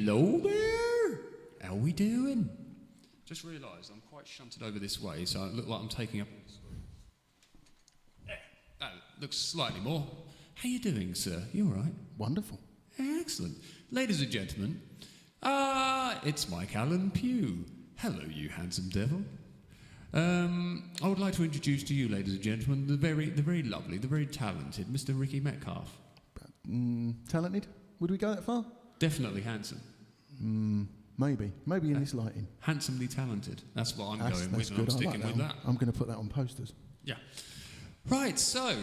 Hello there. How we doing? Just realised I'm quite shunted over this way, so I look like I'm taking up all the screen. That looks slightly more. How you doing, sir? You all right? Wonderful. Excellent. Ladies and gentlemen, it's Mike Allen Pugh. Hello, you handsome devil. I would like to introduce to you, ladies and gentlemen, the very lovely, the very talented Mr. Rickie Metcalfe. Talented? Would we go that far? Definitely handsome. Maybe in this lighting. Handsomely talented. That's what I'm going with, and good. I'm sticking with that. I'm going to put that on posters. Yeah. Right, so,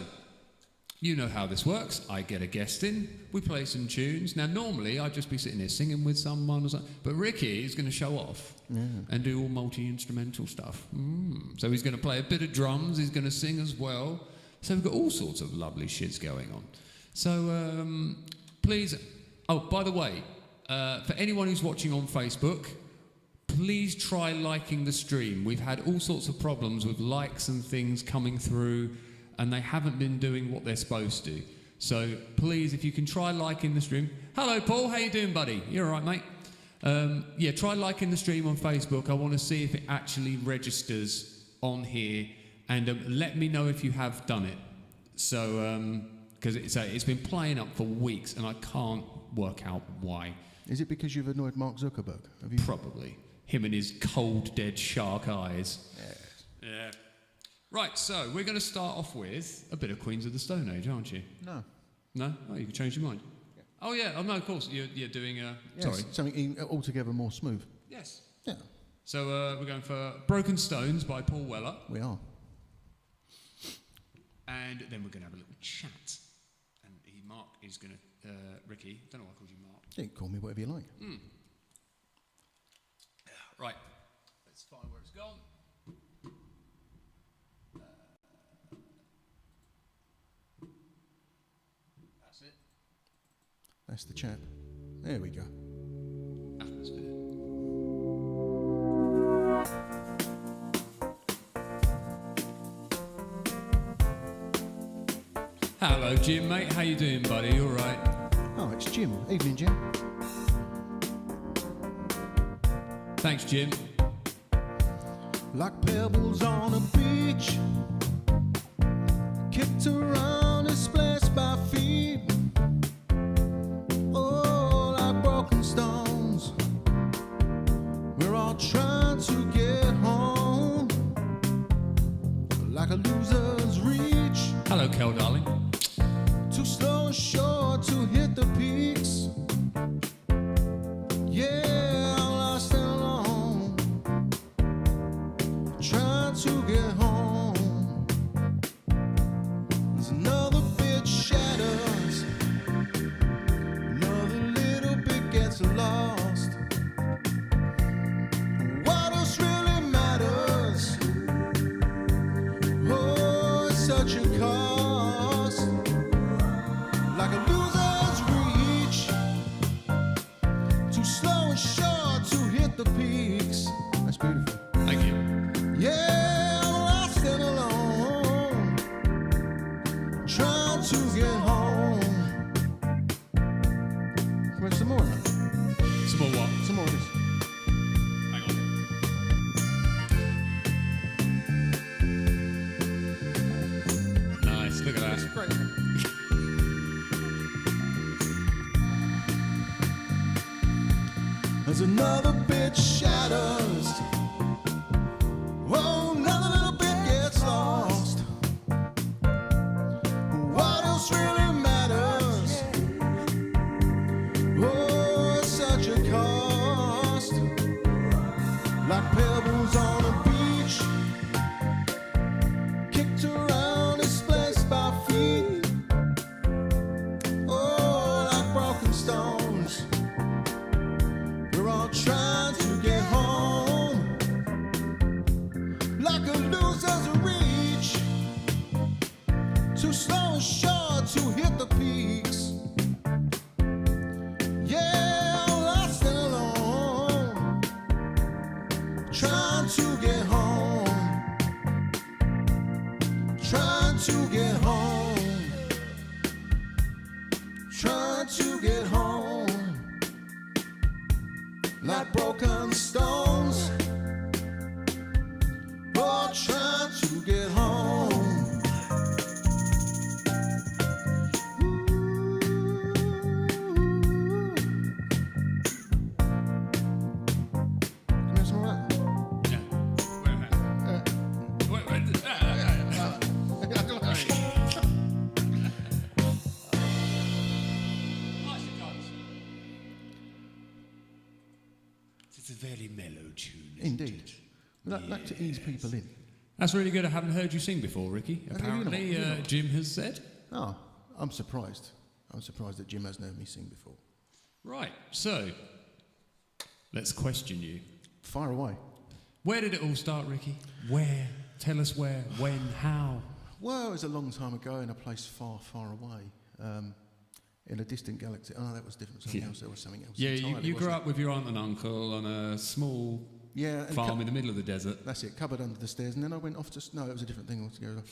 you know how this works. I get a guest in, we play some tunes. Now, normally, I'd just be sitting there singing with someone or something, but Rickie is going to show off and do all multi-instrumental stuff. So he's going to play a bit of drums, he's going to sing as well. So we've got all sorts of lovely shits going on. So, please... Oh, by the way, for anyone who's watching on Facebook, please try liking the stream. We've had all sorts of problems with likes and things coming through, and they haven't been doing what they're supposed to. So please, if you can try liking the stream. Hello, Paul. How you doing, buddy? You all right, mate? Yeah, try liking the stream on Facebook. I want to see if it actually registers on here, and let me know if you have done it. So, because it's been playing up for weeks, and I can't work out why. Is it because you've annoyed Mark Zuckerberg? Have you? Probably. Him and his cold, dead shark eyes. Yes. Yeah. Right, so we're going to start off with a bit of Queens of the Stone Age, aren't you? No. No? Oh, you can change your mind. Yeah. Oh, yeah. Oh, no, of course. You're doing... Yes, sorry. something altogether more smooth. Yes. Yeah. So we're going for Broken Stones by Paul Weller. We are. And then we're going to have a little chat. And Mark is going to... Rickie, don't know why I called you Mark. You can call me whatever you like. Right. Let's find where it's gone. That's it. That's the chap. There we go. Atmosphere. Hello, Jim, mate. How you doing, buddy? You all right? Oh, it's Jim. Evening, Jim. Thanks, Jim. Like pebbles on a beach, kicked around and splashed by feet. Oh, like broken stones, we're all trying to get home. Like a loser's reach. Hello, Kel, darling. Too slow and short to hit the peaks. Yeah, I'm lost and alone, trying to get home. There's another bit shatters, another little bit gets lost. What else really matters? Oh, it's such a cost. Like a loser's reach, too slow and short to hit the peaks. That's beautiful. Thank you. Yeah, I'm lost and alone, trying to get home. Can we have some more of that? Some more what? Some more of this. Hang on. Nice, look at that. Great. There's another bit shatters. Oh, another little bit gets lost. What else really matters? Oh, it's such a cost. Like pebbles on a beach, kicked around and splashed by feet. Oh, like broken stones, we're all trying to get home. Like a loser's reach, too slow and short to hit the peaks. Yeah, I'm lost and alone, trying to get home, trying to get home, trying to get home. like broken stones, all trying to get home. It's a very mellow tune. Indeed. Like to ease people in. That's really good. I haven't heard you sing before, Ricky. Apparently, Jim has said. Oh, I'm surprised. I'm surprised that Jim hasn't heard me sing before. Right, so let's question you. Fire away. Where did it all start, Ricky? Where? Tell us where, when, how? Well, it was a long time ago in a place far, far away. In a distant galaxy. Oh, that was different. Something else. There was something else. Yeah, entirely, you grew up with your aunt and uncle on a small farm in the middle of the desert. That's it, cupboard under the stairs. And then I went off to... No, it was a different thing altogether.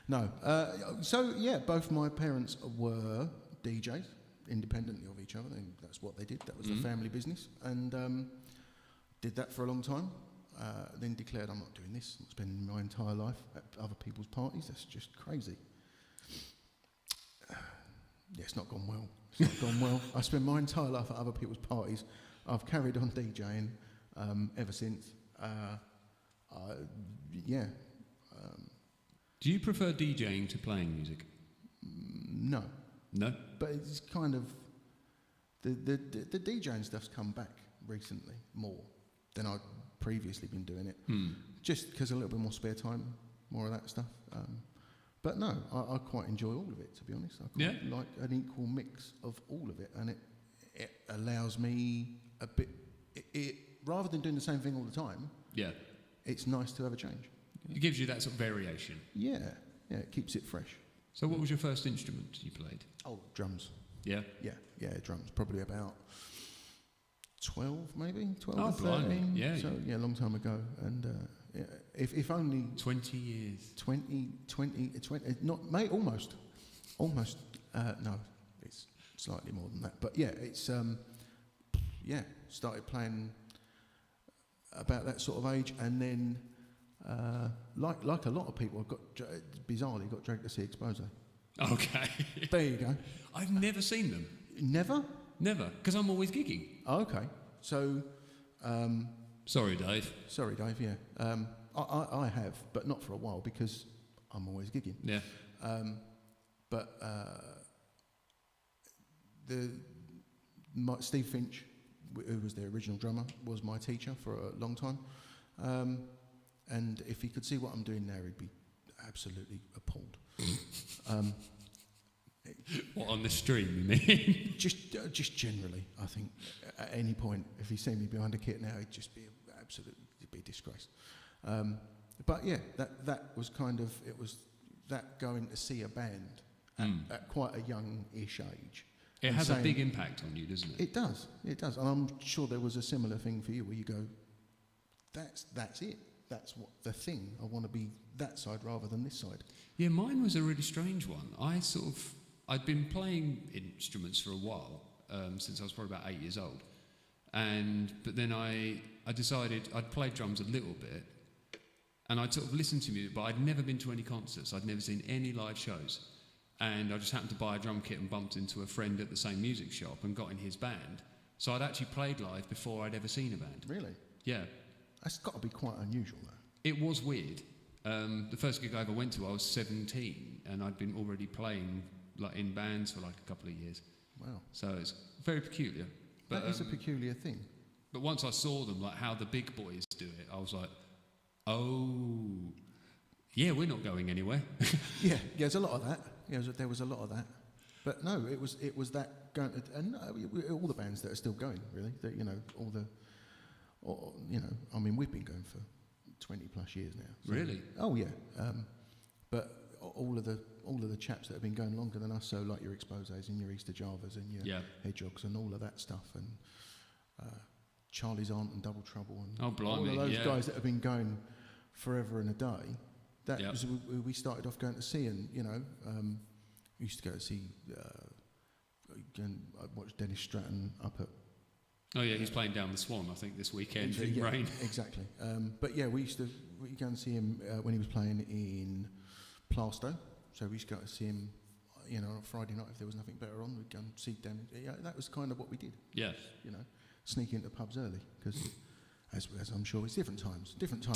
No. So, yeah, both my parents were DJs, independently of each other. That's what they did. That was the family business. And did that for a long time. Then declared, I'm not doing this. I'm spending my entire life at other people's parties. That's just crazy. Yeah, it's not gone well. It's not gone well. I spent my entire life at other people's parties. I've carried on DJing ever since. Do you prefer DJing to playing music? No. No? But it's kind of... The DJing stuff's come back recently more than I'd previously been doing it. Just because a little bit more spare time, more of that stuff. But no, I quite enjoy all of it, to be honest. I quite like an equal mix of all of it, and it allows me a bit... rather than doing the same thing all the time, it's nice to have a change. It gives you that sort of variation. Yeah, it keeps it fresh. So what was your first instrument you played? Oh, drums. Yeah? Yeah, drums. Probably about 12, maybe? 12 or 13. Yeah. So, yeah, a long time ago. And if only... 20 years. 20, not, mate, almost. No, it's slightly more than that. But yeah, it's, started playing about that sort of age, and then, like a lot of people, bizarrely got dragged to see Expose. Okay. There you go. I've never seen them. Never? Never, because I'm always gigging. Oh, okay. So... Sorry, Dave. Yeah. I have, but not for a while, because I'm always gigging. Yeah. Steve Finch, who was the original drummer, was my teacher for a long time. And if he could see what I'm doing now, he'd be absolutely appalled. What, on the stream, you mean? just generally, I think. At any point, if he seen me behind a kit now, he'd just be disgraced. But yeah, that was kind of, it was that going to see a band at quite a young-ish age. It has a big impact on you, doesn't it? It does. And I'm sure there was a similar thing for you where you go, that's it. That's what the thing. I want to be that side rather than this side. Yeah, mine was a really strange one. I'd been playing instruments for a while, since I was probably about 8 years old. But then I decided I'd played drums a little bit, and I'd sort of listened to music, but I'd never been to any concerts. I'd never seen any live shows. And I just happened to buy a drum kit and bumped into a friend at the same music shop and got in his band. So I'd actually played live before I'd ever seen a band. Really? Yeah. That's got to be quite unusual, though. It was weird. The first gig I ever went to, I was 17, and I'd been already playing like in bands for like a couple of years. Wow. So it's very peculiar. But, that is a peculiar thing. But once I saw them, like how the big boys do it, I was like, oh, yeah, we're not going anywhere. Yeah, there's a lot of that. There was a lot of that. But no, it was that going, and all the bands that are still going, really. That, I mean, we've been going for 20 plus years now. So. Really? Oh yeah. But all of the chaps that have been going longer than us, so like your Exposes and your Easter Javas and your Hedgehogs and all of that stuff, and Charlie's Aunt and Double Trouble and all of those guys that have been going forever and a day. That was who we started off going to see, and we used to go to see. I watched Dennis Stratton up at Oh yeah, he's playing down the Swan, I think, this weekend in rain. Exactly. But yeah, we go and see him when he was playing in Plaistow. So we used to go to see him, on a Friday night if there was nothing better on. We'd go and see down. Yeah, that was kind of what we did. Yes. Sneak into pubs early because, as I'm sure, it's different times,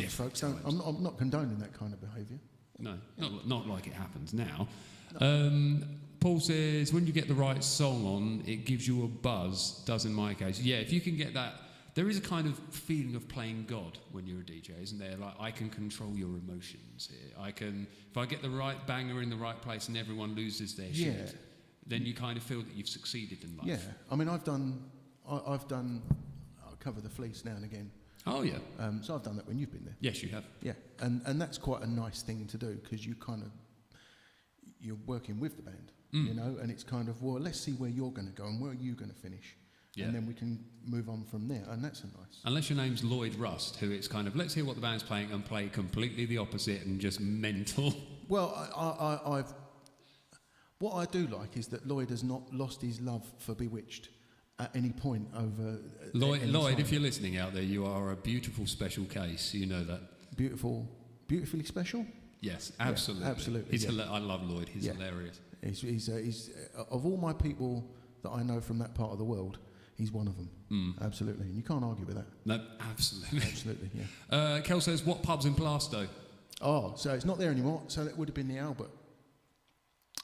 folks. Times. I'm not condoning that kind of behaviour. No, not like it happens now. Paul says, when you get the right song on, it gives you a buzz, does in my case. Yeah, if you can get that, there is a kind of feeling of playing God when you're a DJ, isn't there? Like, I can control your emotions here. If I get the right banger in the right place and everyone loses their shit, then you kind of feel that you've succeeded in life. Yeah, I mean, I've done, I cover the Fleece now and again. Oh, yeah. So I've done that when you've been there. Yes, you have. Yeah, and that's quite a nice thing to do because you're working with the band, and it's kind of, well, let's see where you're going to go and where are you going to finish. Yeah. And then we can move on from there, and that's a nice. Unless your name's Lloyd Rust, who it's kind of, let's hear what the band's playing and play completely the opposite and just mental. Well, what I do like is that Lloyd has not lost his love for Bewitched at any point over. Lloyd, if you're listening out there, you are a beautiful special case. You know that. Beautifully special. Yes, absolutely. Yeah, absolutely. I love Lloyd. He's hilarious. He's of all my people that I know from that part of the world, he's one of them. Absolutely. And you can't argue with that. No, absolutely. Absolutely, yeah. Kel says, what pub's in Plaistow? Oh, so it's not there anymore. So it would have been the Albert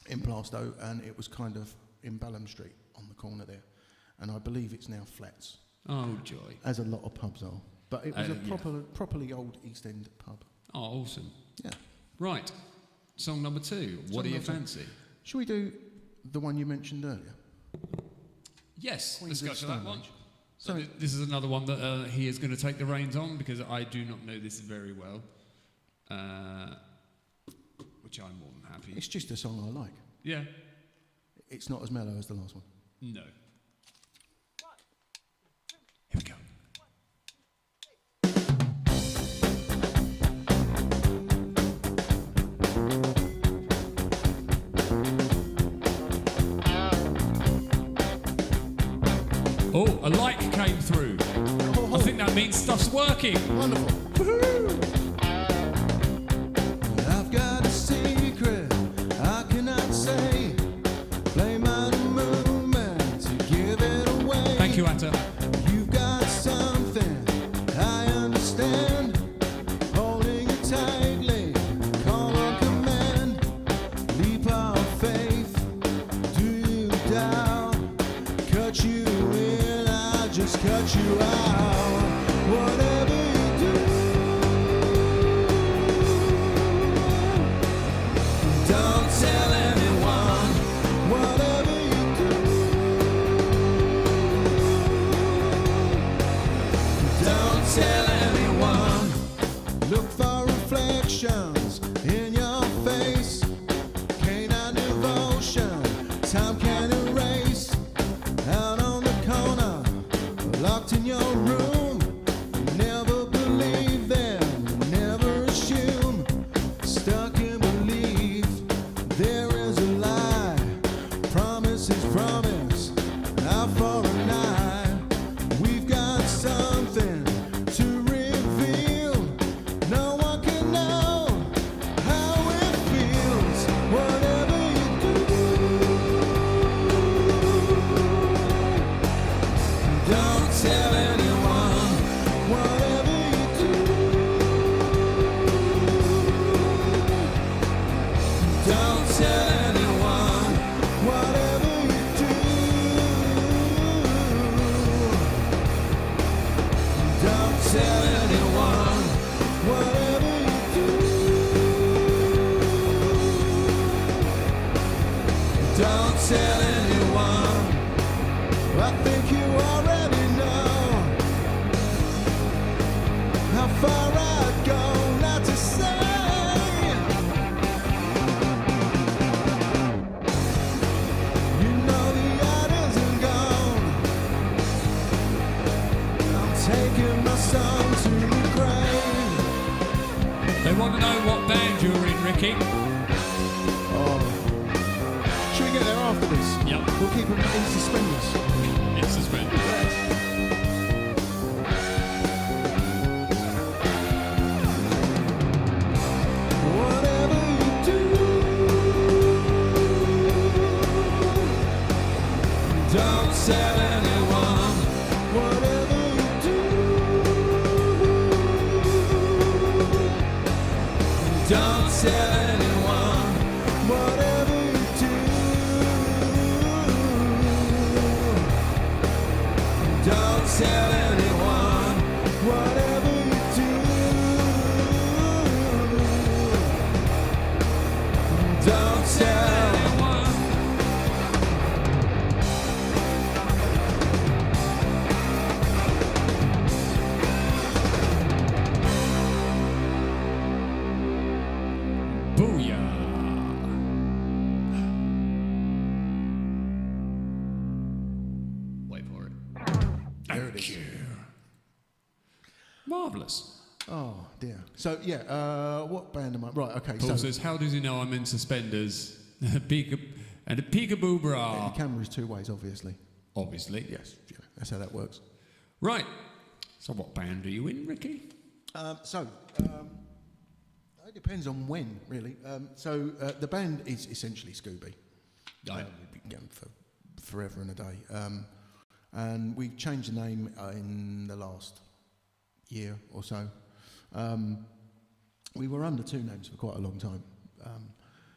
in Plaistow, and it was kind of in Balham Street on the corner there. And I believe it's now Flats. Oh, joy. As a lot of pubs are. But it was a properly old East End pub. Oh, awesome. Yeah. Right. Song number 2. What do you fancy? Shall we do the one you mentioned earlier? Yes, Queens let's go of to that Stone one. Age. So this is another one that he is going to take the reins on because I do not know this very well. Which I'm more than happy. It's just a song I like. Yeah. It's not as mellow as the last one. No. Here we go. Oh, a like came through. I think that means stuff's working. Wonderful. I've got a secret I cannot say. Blame on the movement to give it away. Thank you, Atta. You've got something I understand. Holding it tightly, call on command. Leap of faith, do you doubt? Cut you in, I'll just cut you out. Whatever you do, don't tell anyone. Whatever you do, don't tell anyone. Look for reflections in your face. Canine devotion, time can erase. Out on the corner, locked in your room. Never believe them, never assume. Stuck in belief, there is a lie. Promise is promise, eye for an eye. We've got something to reveal. No one can know how it feels. Whatever you do, don't tell anyone. Whatever you do, don't tell anyone. Whatever you do, don't tell anyone. Whatever you do, don't tell anyone. I think you already know how far I'd go not to say. You know the art isn't gone. I'm taking my song to the grave. They want to know what band you're in, Rickie. Should we get there after this? Yep. We'll keep them in suspenders. It's suspended. Marvellous. Oh dear. So yeah, what band am I? Right. Okay. Paul says, how does he know I'm in suspenders? And a peekaboo bra. Yeah, the camera is two ways, obviously. Obviously. Yes. Yeah, that's how that works. Right. So what band are you in, Rickie? It depends on when, really. The band is essentially Scooby. Right. We've been going for forever and a day. And we changed the name in the last year or so. We were under two names for quite a long time,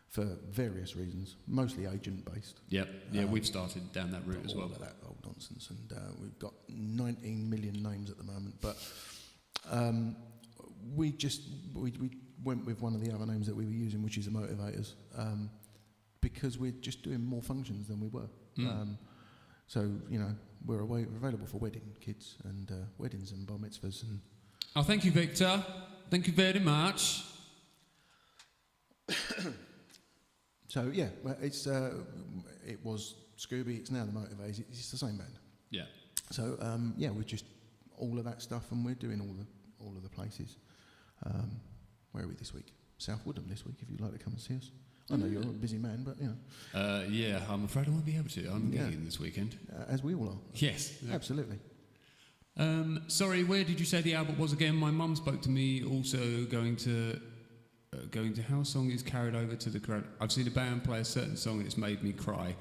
for various reasons, mostly agent-based. Yep. Yeah, we've started down that route as well. All of that old nonsense, and we've got 19 million names at the moment. But we went with one of the other names that we were using, which is the Motivators, because we're just doing more functions than we were. So, you know, we're available for wedding kids and weddings and bar mitzvahs. And oh, thank you, Victor. Thank you very much. So, yeah, well, it was Scooby, it's now the Motivators, it's the same band. Yeah. So, yeah, we're just all of that stuff, and we're doing all of the places. Where are we this week? South Woodham this week, if you'd like to come and see us. I know you're a busy man, but, you know. Yeah, I'm afraid I won't be able to. I'm gigging this weekend. As we all are. Yes. Absolutely. Sorry, where did you say the album was again? My mum spoke to me also going to how a song is carried over to the crowd. I've seen a band play a certain song and it's made me cry.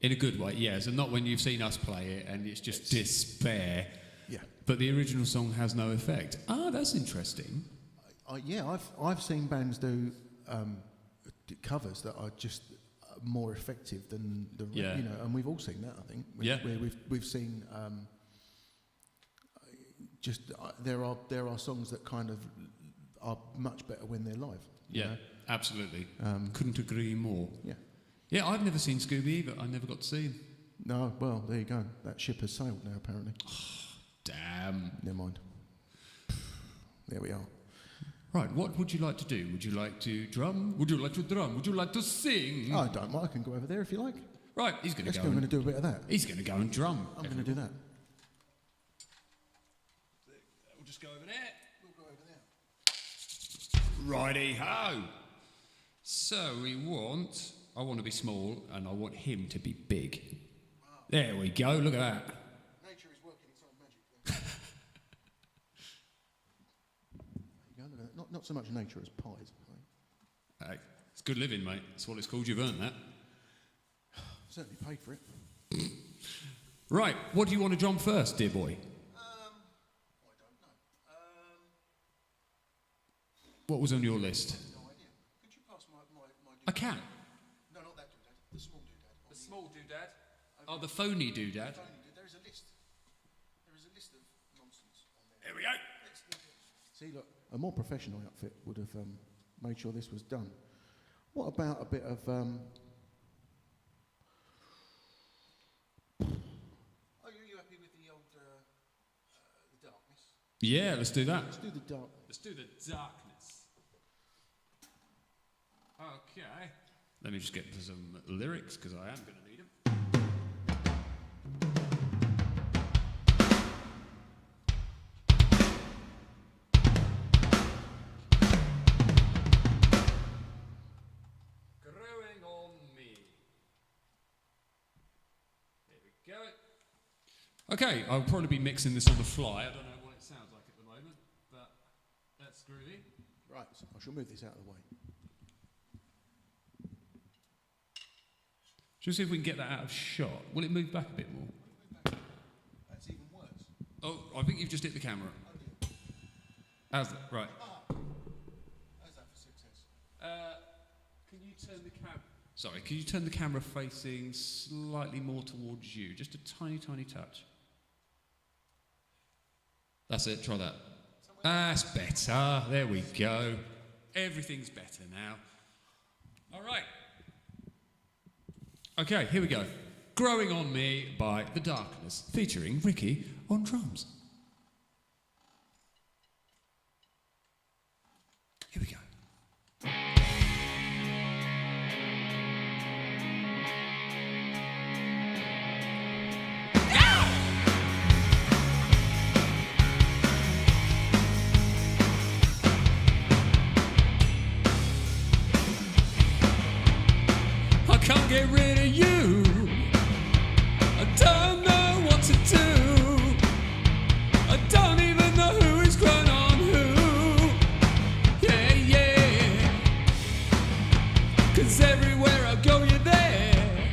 In a good way, yes. And not when you've seen us play it and it's just despair. Yeah. But the original song has no effect. Ah, that's interesting. Yeah, I've seen bands do covers that are just more effective than the you know, and we've all seen that, I think. Where we've seen there are songs that kind of are much better when they're live. Yeah, know? Absolutely. Couldn't agree more. Yeah. Yeah, I've never seen Scooby either. I never got to see him. No, well, there you go. That ship has sailed now, apparently. Damn. Never mind. There we are. Right, what would you like to do? Would you like to drum? Would you like to drum? Would you like to sing? I don't mind. I can go over there if you like. Right, he's going to go. I'm going to do a bit of that. He's going to go and drum. I'm going to do that. We'll just go over there. We'll go over there. Righty-ho. So I want to be small and I want him to be big. Wow. There we go, look at that. Nature is working its own magic. There you go, not so much nature as pies. Right? Hey, it's good living, mate. That's what it's called. You've earned that. Certainly paid for it. Right, what do you want to drum first, dear boy? I don't know. What was on your list? No idea. Could you pass my I can. No, not that doodad. The small doodad. The small doodad? Oh, the phony doodad. There is a list. There is a list of nonsense on there. There we go. See, look, a more professional outfit would have made sure this was done. What about a bit of... Are you happy with the old the darkness? Yeah, let's do that. Let's do the dark. Let's do the darkness. Okay. Let me just get to some lyrics, because I am going to need them. Growing on me. There we go. Okay, I'll probably be mixing this on the fly. I don't know what it sounds like at the moment, but that's groovy. Right, so I shall move this out of the way. Shall we see if we can get that out of shot? Will it move back a bit more? That's even worse. Oh, I think you've just hit the camera. How's that? Right. How's that for success? Can you turn the camera... Sorry, can you turn the camera facing slightly more towards you? Just a tiny, tiny touch. That's it, try that. That's better. There we go. Everything's better now. All right. Okay, here we go. Growing on Me by The Darkness, featuring Rickie on drums. Here we go. can't get rid of you. I don't know what to do. I don't even know who is crying on who. Yeah, yeah. 'Cause everywhere I go, you're there.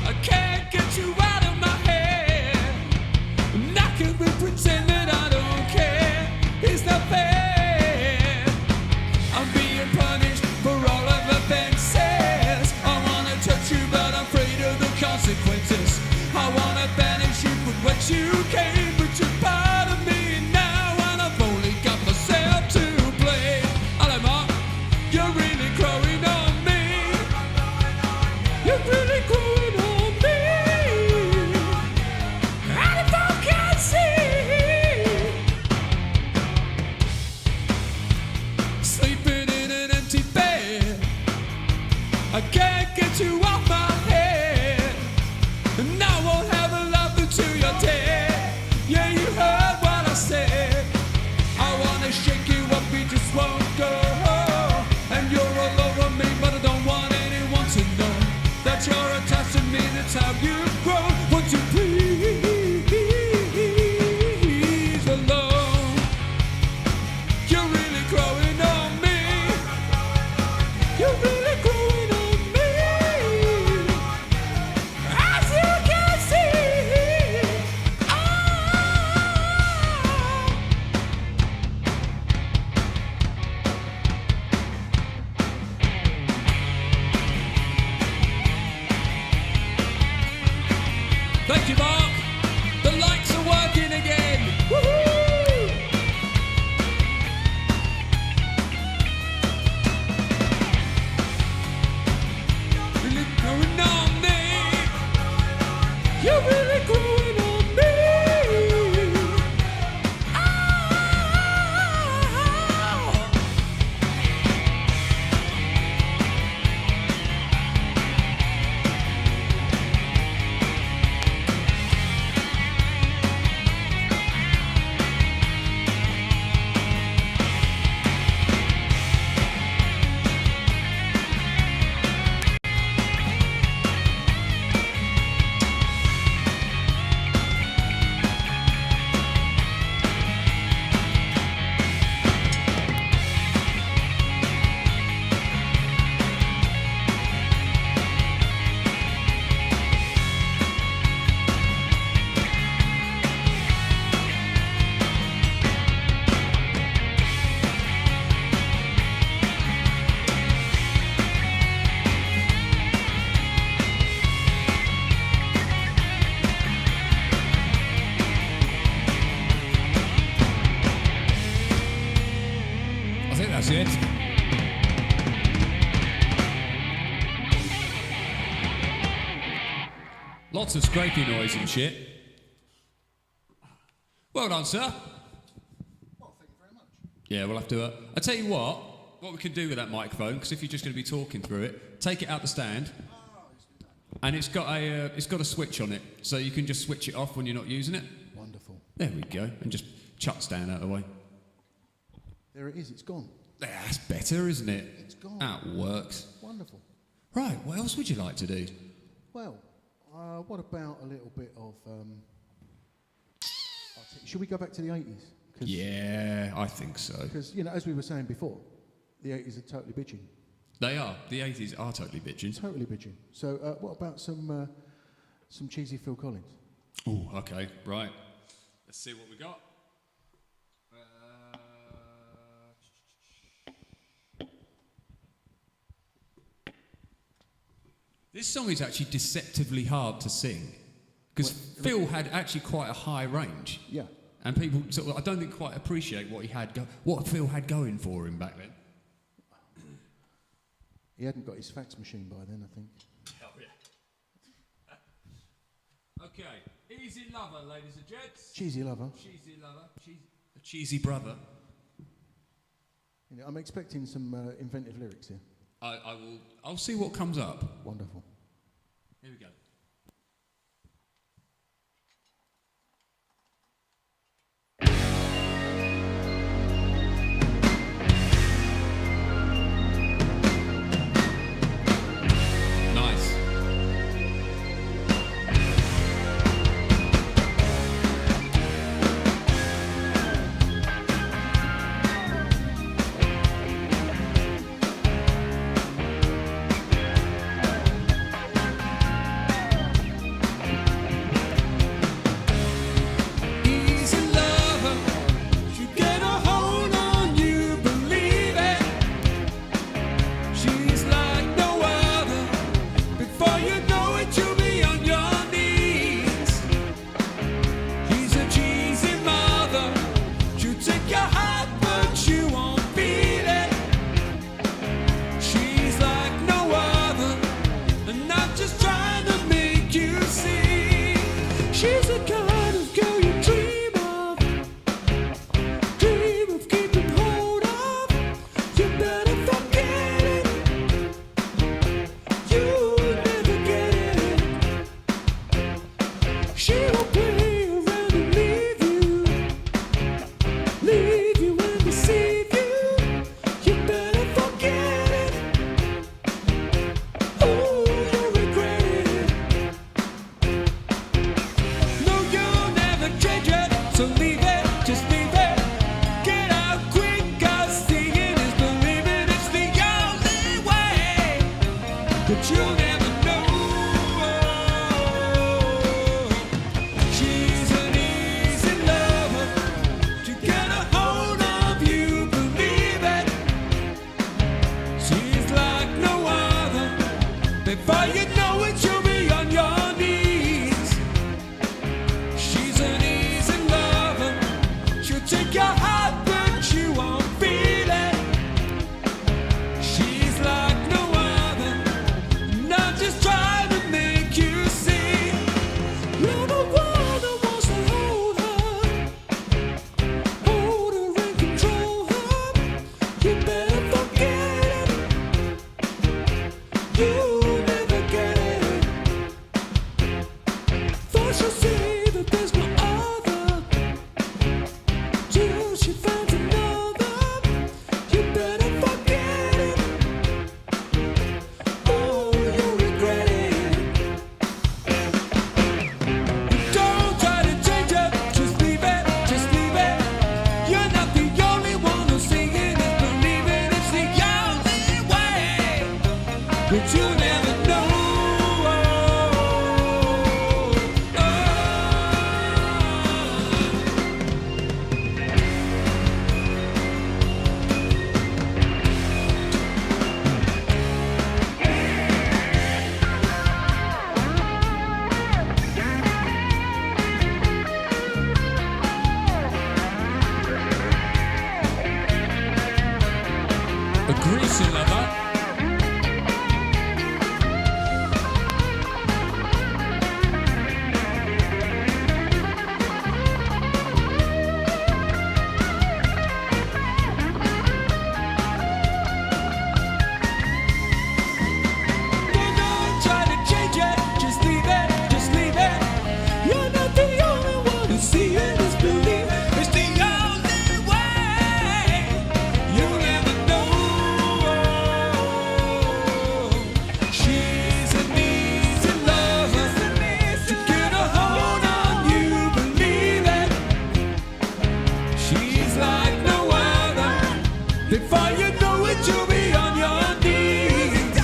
I can't get you out of my head. And I can pretend that I don't care. It's not fair. I'm being punished for all of the offenses. I wanna touch you, but I'm afraid of the consequences. I wanna banish you from whence you came, but you're part of me now, and I've only got myself to blame. Hello, Mark. You're really growing on me. You're really growing on me. And if I can't see, sleeping in an empty bed, I can't get you off my head, and I won't have a love until you're dead. Yeah, you heard what I said. I wanna shake you up, you just won't go. And you're all over me, but I don't want anyone to know that you're attached to me. That's how you grow. Won't you please alone? You're really growing on me. You're really growing on me. As you can see, Thank you, Mark. The lights are working again. Woohoo! Really growing on me. You're really growing on me. Ah! I think that's it. Lots of scraping noise and shit. Well done, sir. Well, thank you very much. Yeah, we'll have to. I tell you what we can do with that microphone, because if you're just going to be talking through it, take it out the stand, and it's got a switch on it, so you can just switch it off when you're not using it. Wonderful. There we go, and just chuck stand out of the way. There it is, it's gone. Yeah, that's better, isn't it? It's gone. That works. Wonderful. Right, what else would you like to do? Well, what about a little bit of... should we go back to the 80s? Yeah, I think so. Because, as we were saying before, the 80s are totally bitching. They are. The 80s are totally bitching. Totally bitching. So what about some cheesy Phil Collins? Oh, okay, right. Let's see what we got. This song is actually deceptively hard to sing, because Phil had actually quite a high range. Yeah. And people, I don't think, quite appreciate what what Phil had going for him back then. He hadn't got his fax machine by then, I think. Oh, yeah. Okay. Easy Lover, ladies and gents. Cheesy Lover. Cheesy Lover. A cheesy brother. I'm expecting some inventive lyrics here. I'll see what comes up. Wonderful. Here we go. but you'll never know. She's an easy lover. To get a hold of you, believe it. She's like no other. Before you know it, you'll be on your knees. She's an easy lover. She'll take your heart, but you won't feel it. She's like no other. And I'm just trying to make you see. You're the one that wants to hold her and control her. You better forget it. You'll never get it. First you'll see that there's no other, till she finds another. You better forget it. Oh, you'll regret it. Don't try to change it, just leave it, just leave it. You're not the only one who's seeing it, believe it. It's the only way, but you never know. A greasy lover. Don't try to change it, just leave it, just leave it. You're not the only one who see it, is believe it. It's the only way. You'll never know. She's an easy lover. To get a hold on you, believe it. She's like no other. Before you know it, you'll be on your knees.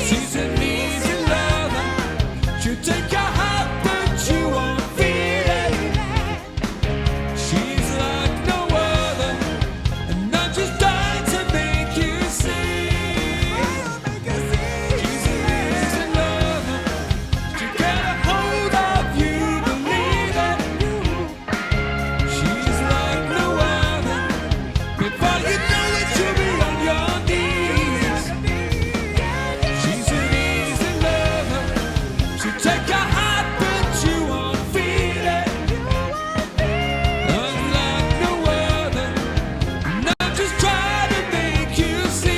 She's an easy lover. She'll take your heart, but you won't feel it. She's like no other, and I'm just dying to make you see. She's an easy lover. To get a hold of you, believe it. She's like no other. Before you know it, you'll be on your knees. She's an easy lover. She'll take your heart, but you won't feel it. Unlike no other, and I'm just trying to make you see.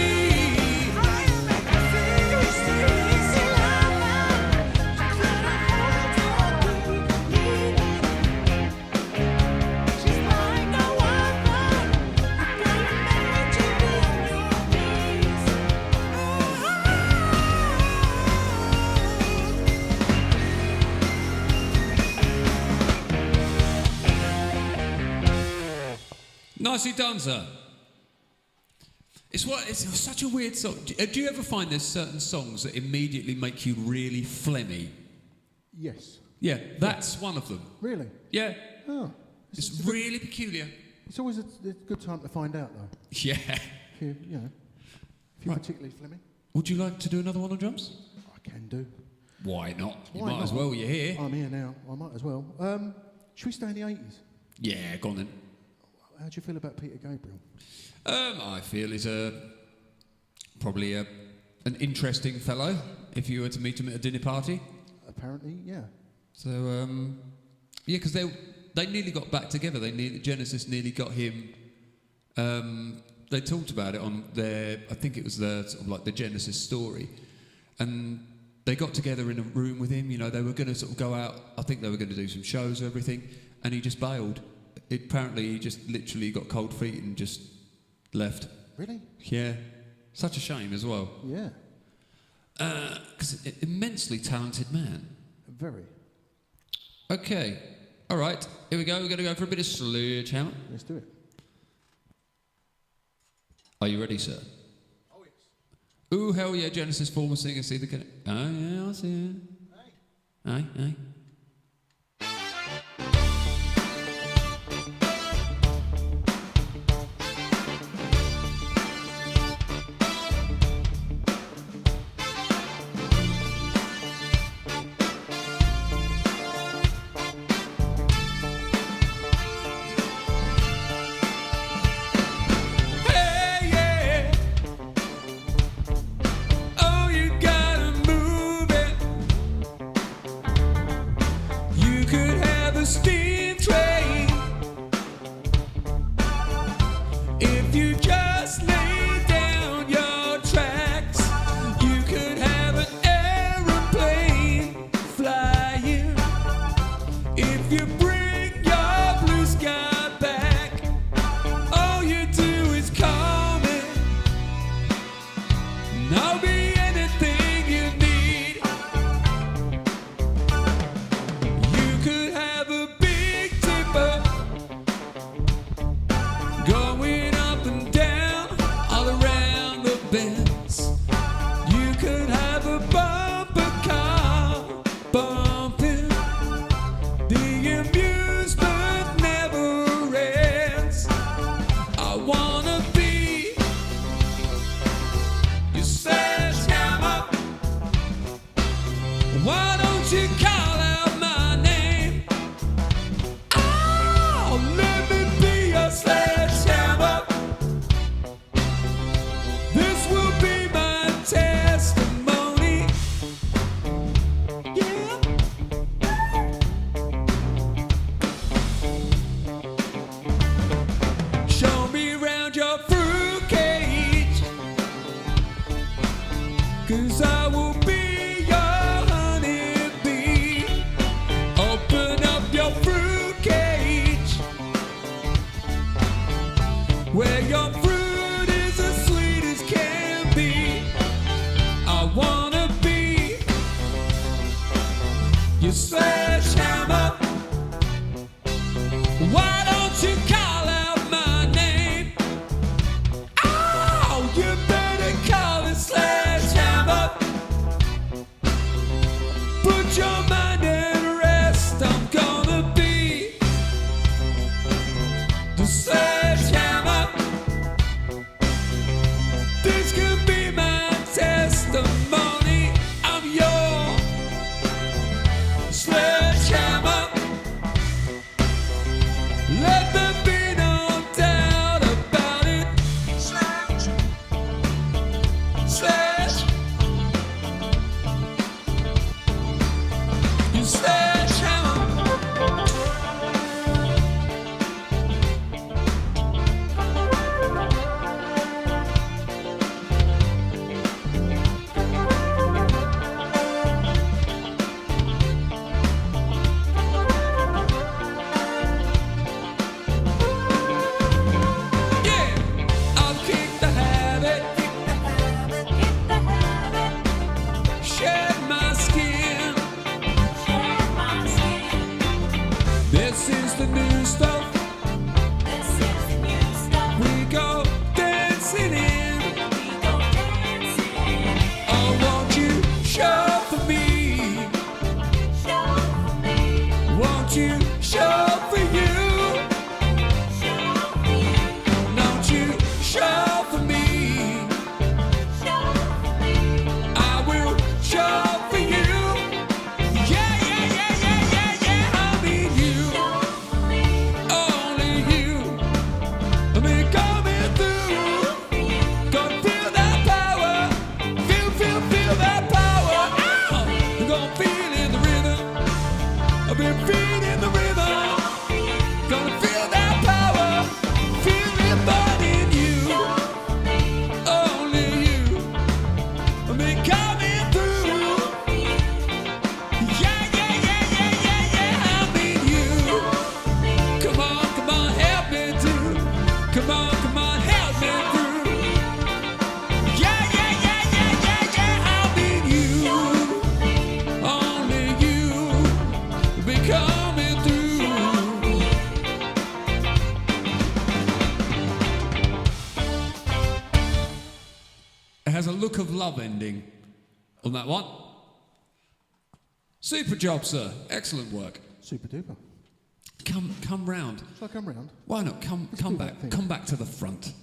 Nicely done, sir. It's such a weird song. Do you ever find there's certain songs that immediately make you really phlegmy? Yes. Yeah, that's one of them. Really? Yeah, Oh. it's really peculiar. It's always a good time to find out, though. Yeah. If you're Right. particularly flimmy. Would you like to do another one on drums? I can do. Why not? You Why might as not? well. You're here. I'm here now. I might as well. Should we stay in the 80s? Yeah, go on then. How do you feel about Peter Gabriel? I feel he's probably an interesting fellow if you were to meet him at a dinner party. Apparently, yeah. So, yeah, because they nearly got back together. Genesis nearly got him. They talked about it on their, I think it was the sort of like the Genesis story, and they got together in a room with him. You know, they were going to sort of go out. I think they were going to do some shows or everything, and he just bailed. Apparently, he just literally got cold feet and just left. Really? Yeah, such a shame as well. Yeah. Because immensely talented man. Very. Okay, all right, here we go. We're going to go for a bit of Sledgehammer. Let's do it. Are you ready, sir? Oh, yes. Ooh, hell yeah, Genesis former singer, see the... Oh, yeah, I see it. Aye, aye. Steam train. If you just lay down your tracks, you could have an aeroplane flying. If you bring your blue sky back, all you do is call me, and I'll be anything you need. You could have a big tipper going up and down all around the bends. You could have a bumper car bumping. The amusement never ends. I wanna be your sledgehammer. Why don't you call out my name? Oh, let me be your sledgehammer. This will be my testimony. Yeah. Show me around your fruit cage, 'cause I will be your honeybee. Open up your fruit cage, where your fruit is as sweet as can be. I wanna be your sledgehammer. Why don't you call out my name? Oh, you better call it sledgehammer. Put your mind at rest. I'm gonna be the sledgehammer. This could be my testimony. I'm your sledgehammer. Let there be no doubt about it. Sledge, sledge, you sledgehammer. Yeah, I'll kick the habit, shed my skin. This is the new stuff. We go dancing in. Oh, won't you show for me? Won't you show for you? Don't you show for me? I will show for you. Yeah, yeah, yeah, yeah, yeah, yeah. I mean you, only you. I mean coming through. Gonna feel that power. Feel that power. Ow! You're gonna feel in the rhythm. I've been feeling the rhythm. Gonna feel that power. Feel it burning you. Only you. I mean coming through. Yeah, yeah, yeah, yeah, yeah, yeah. I mean you. Come on, help me through. Come on, help me through. Yeah, yeah, yeah, yeah, yeah, yeah. I mean you. Only you. Be coming through. It has a look Book of Love ending on that one. Super job, sir. Excellent work. Super duper. Come round. Shall I come round? Why not? Come do back. that thing. Come back to the front.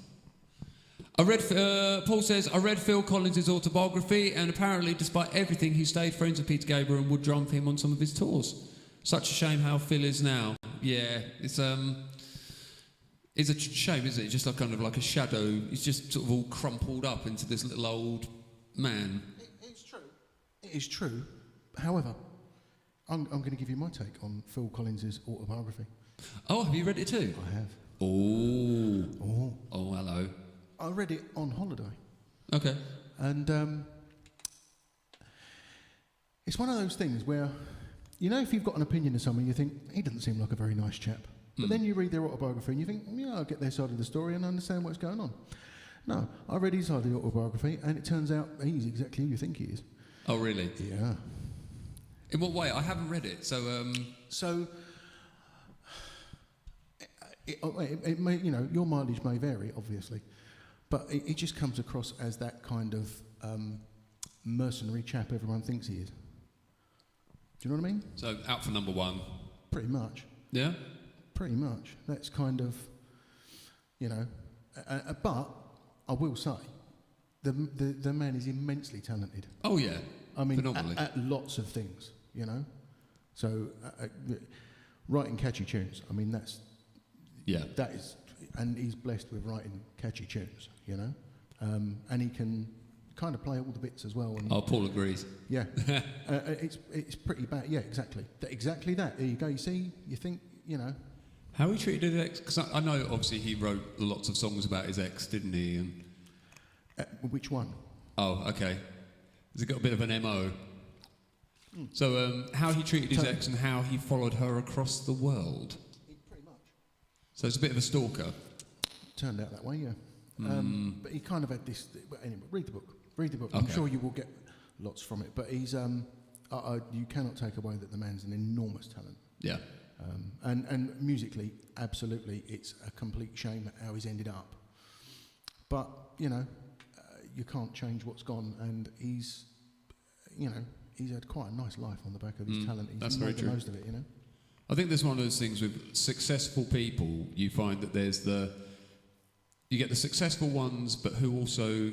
Paul says, I read Phil Collins' autobiography, and apparently, despite everything, he stayed friends with Peter Gabriel and would drum for him on some of his tours. Such a shame how Phil is now. Yeah, it's a shame, isn't it? Just like kind of like a shadow. He's just sort of all crumpled up into this little old man. It's true. It is true. However, I'm going to give you my take on Phil Collins' autobiography. Oh, have you read it too? I have. Oh, hello. I read it on holiday. Okay. And it's one of those things where, you know, if you've got an opinion of someone, you think, he doesn't seem like a very nice chap. But then you read their autobiography and you think, yeah, I'll get their side of the story and understand what's going on. No, I read his side of the autobiography and it turns out he's exactly who you think he is. Oh, really? Yeah. In what way? I haven't read it, so... It may, you know, your mileage may vary, obviously, but it just comes across as that kind of mercenary chap everyone thinks he is. Do you know what I mean? So, out for number one. Pretty much. Yeah? Pretty much. That's kind of, you know, but I will say, the man is immensely talented. Oh, yeah. I mean, phenomenally. at lots of things, you know. So, writing catchy tunes, I mean, that is, and he's blessed with writing catchy tunes, you know. And he can kind of play all the bits as well. And Paul agrees. yeah, it's pretty bad. Yeah, exactly. Exactly that. There you go. You see, you think, you know. How he treated his ex? Because I know, obviously, he wrote lots of songs about his ex, didn't he? And Which one? oh, okay. Has he got a bit of an MO? So, how he treated his ex and how he followed her across the world. Pretty much. So it's a bit of a stalker. Turned out that way, yeah. But he kind of had this. Anyway, read the book. Read the book. I'm Okay. sure you will get lots from it. But he's. You cannot take away that the man's an enormous talent. Yeah. And musically, absolutely, it's a complete shame how he's ended up. But you know, you can't change what's gone, and he's, you know, he's had quite a nice life on the back of his talent. He's that's made very the true. most of it, you know. I think there's one of those things with successful people, you find that there's you get the successful ones, but who also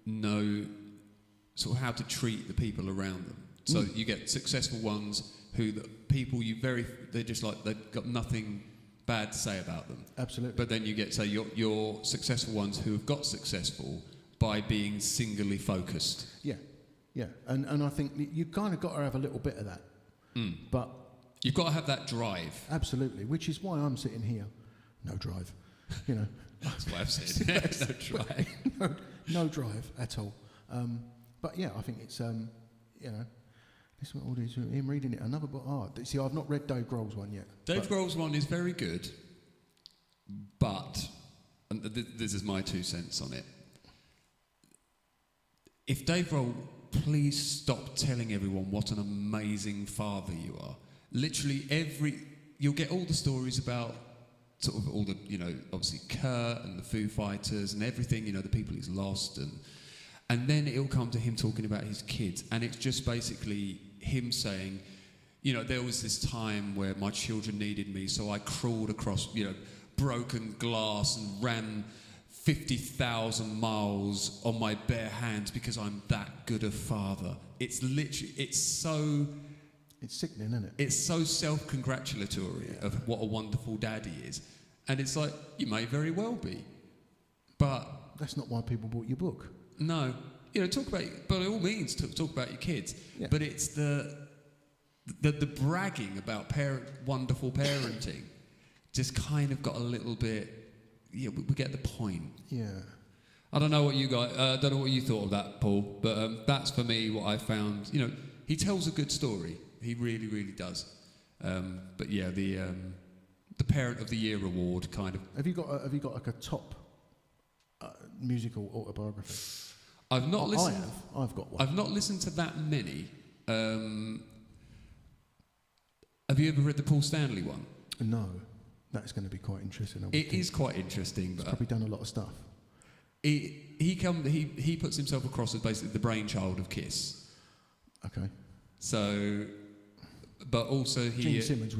know sort of how to treat the people around them. So you get successful ones who the people they're just like, they've got nothing bad to say about them. Absolutely. But then you get, say, your successful ones who have got successful by being singularly focused. Yeah, yeah. And I think you kind of got to have a little bit of that. But You've got to have that drive. absolutely, which is why I'm sitting here. No drive, you know. That's what I've said. No drive. no drive at all. But yeah, I think it's, you know, this is what all these, him reading it, another book. Oh, see, I've not read Dave Grohl's one yet. Dave Grohl's one is very good, but, and this is my 2 cents on it, if Dave Grohl, please stop telling everyone what an amazing father you are. Literally you'll get all the stories about sort of all the, you know, obviously Kurt and the Foo Fighters and everything, you know, the people he's lost, and then it'll come to him talking about his kids, and it's just basically him saying, you know, there was this time where my children needed me, so I crawled across, you know, broken glass and ran 50,000 miles on my bare hands because I'm that good a father. It's literally, it's sickening, isn't it? It's so self-congratulatory of what a wonderful dad he is. And it's like, you may very well be. But... that's not why people bought your book. No. You know, talk about... by all means, talk about your kids. Yeah. But it's the bragging about wonderful parenting just kind of got a little bit... yeah, we get the point. Yeah. I don't know what you guys... don't know what you thought of that, Paul. But that's, for me, what I found... you know, he tells a good story. He really, really does. But yeah, the Parent of the Year award kind of. Have you got like a top musical autobiography? I've not listened. I've got one. I've not listened to that many. Have you ever read the Paul Stanley one? No, that's going to be quite interesting. It is quite interesting. He's but probably done a lot of stuff. He puts himself across as basically the brainchild of Kiss. Okay. So, but also Gene Simmons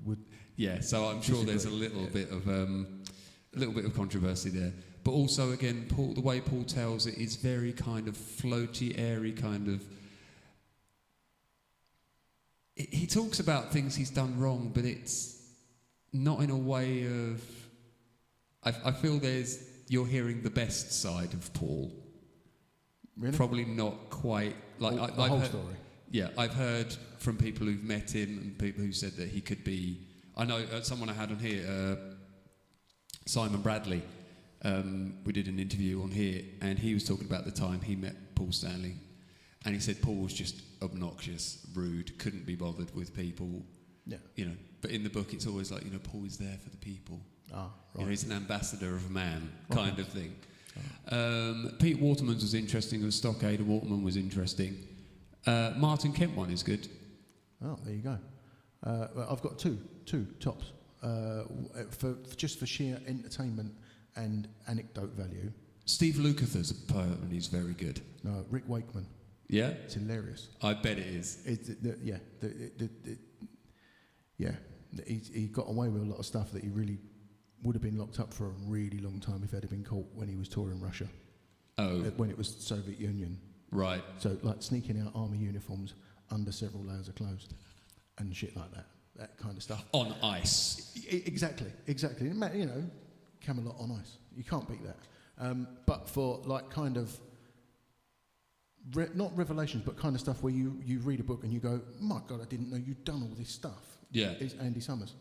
would. Yeah, so I'm sure there's a little bit of controversy there. But also, again, the way Paul tells it is very kind of floaty, airy kind of. He talks about things he's done wrong, but it's not in a way of. I feel you're hearing the best side of Paul. Really? Probably not quite like the whole story. Yeah, I've heard from people who've met him and people who said that he could be. I know someone I had on here, Simon Bradley. We did an interview on here, and he was talking about the time he met Paul Stanley, and he said Paul was just obnoxious, rude, couldn't be bothered with people. Yeah. You know, but in the book it's always like, Paul is there for the people. Ah, right. You know, he's an ambassador of man, Right. kind of thing. Oh. Pete Waterman's was interesting. The Stockade of Waterman was interesting. Martin Kemp one is good. Oh, there you go. I've got two tops for sheer entertainment and anecdote value. Steve Lukather's a poet and he's very good. No, Rick Wakeman. Yeah? It's hilarious. I bet it is. He got away with a lot of stuff that he really would have been locked up for a really long time if he'd have been caught when he was touring Russia. Oh. When it was Soviet Union. Right. So, like sneaking out army uniforms under several layers of clothes and shit like that. That kind of stuff. On ice. Exactly. You know, Camelot on ice. You can't beat that. But for like kind of, not revelations, but kind of stuff where you read a book and you go, my God, I didn't know you'd done all this stuff. Yeah. It's Andy Summers.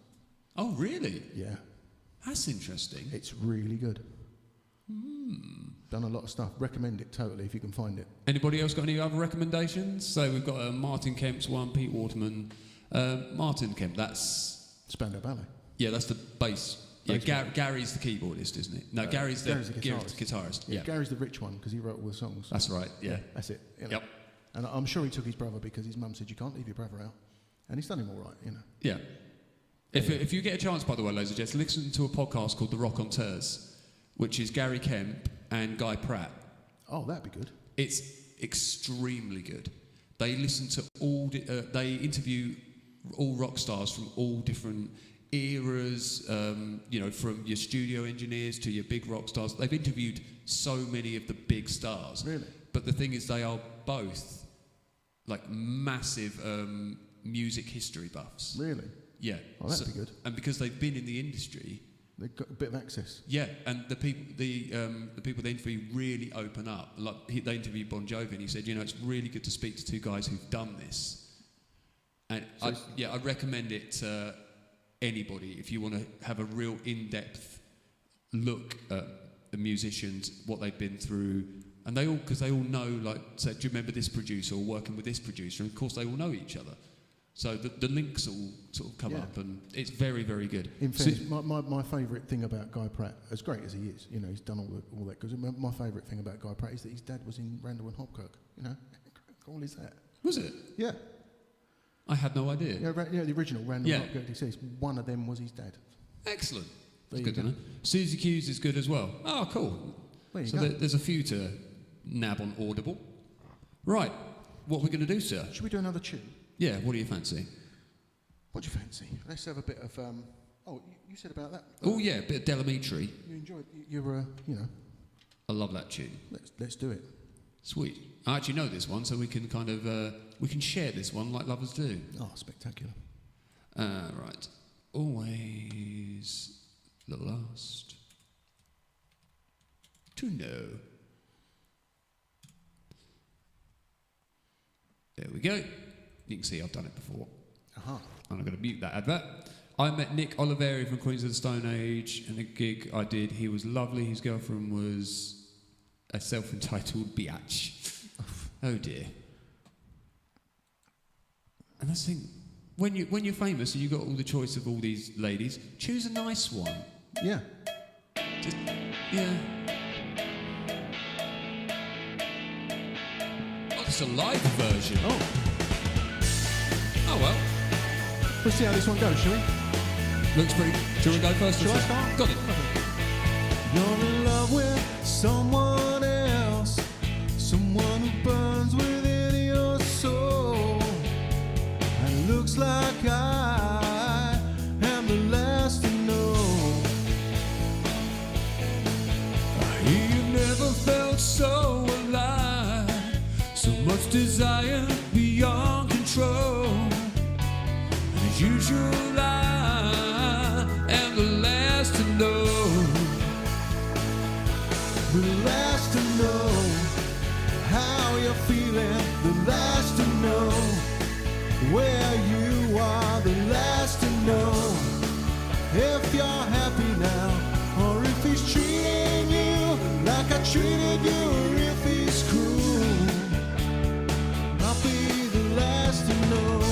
Oh, really? Yeah. That's interesting. It's really good. Done a lot of stuff. Recommend it totally if you can find it. Anybody else got any other recommendations? So we've got Martin Kemp's one, Pete Waterman. Martin Kemp, that's... Spandau Ballet. Yeah, that's the bass. Yeah, Gary's the keyboardist, isn't it? No, Gary's the guitarist. Yeah, Gary's the rich one because he wrote all the songs. That's right, yeah. That's it. You know? Yep. And I'm sure he took his brother because his mum said, you can't leave your brother out. And he's done him all right, you know. Yeah. If you get a chance, by the way, ladies and gents, listen to a podcast called The Raconteurs, which is Gary Kemp and Guy Pratt. Oh, that'd be good. It's extremely good. They listen to they interview all rock stars from all different eras, from your studio engineers to your big rock stars. They've interviewed so many of the big stars. Really? But the thing is, they are both like massive music history buffs. Really? Yeah. Oh, that'd be good. And because they've been in the industry, they've got a bit of access. yeah, and the people they interview really open up. Like they interviewed Bon Jovi, and he said, it's really good to speak to two guys who've done this. And I recommend it to anybody if you want to have a real in-depth look at the musicians, what they've been through, and because they all know, like, say, do you remember this producer or working with this producer? And of course, they all know each other. So the links all sort of come up, and it's very, very good. In fairness, my favourite thing about Guy Pratt, as great as he is, he's done all that. Because my favourite thing about Guy Pratt is that his dad was in Randall and Hopkirk. How cool is that? Was it? Yeah. I had no idea. Yeah, the original Randall and Hopkirk DCs. One of them was his dad. Excellent. That's good to know. Susie Q's is good as well. Oh, cool. There you go. There's a few to nab on Audible. Right. What are we going to do, sir? Should we do another tune? Yeah, what do you fancy? What do you fancy? Let's have a bit of... you said about that. Oh, yeah, a bit of Delamitri. You enjoyed... You're, I love that tune. Let's do it. Sweet. I actually know this one, so we can kind of... we can share this one like lovers do. Oh, spectacular. Right. Always the last to know. There we go. You can see I've done it before. Uh-huh. And I'm going to mute that advert. I met Nick Oliveri from Queens of the Stone Age in a gig I did. He was lovely. His girlfriend was a self-entitled biatch. Oh dear. And that's the thing. When you're famous and you've got all the choice of all these ladies, choose a nice one. Yeah. Just, yeah. Oh, it's a live version. Oh well. Let's see how this one goes, shall we? Looks pretty. Shall we go first? Shall I start? Got it. You're in love with someone else, someone who burns within your soul. And it looks like I am the last to know. You've never felt so alive, so much desire beyond control. And as usual, I am the last to know. The last to know how you're feeling, the last to know where you are, the last to know if you're happy now, or if he's treating you like I treated you, or if he's cruel. I'll be the last to know.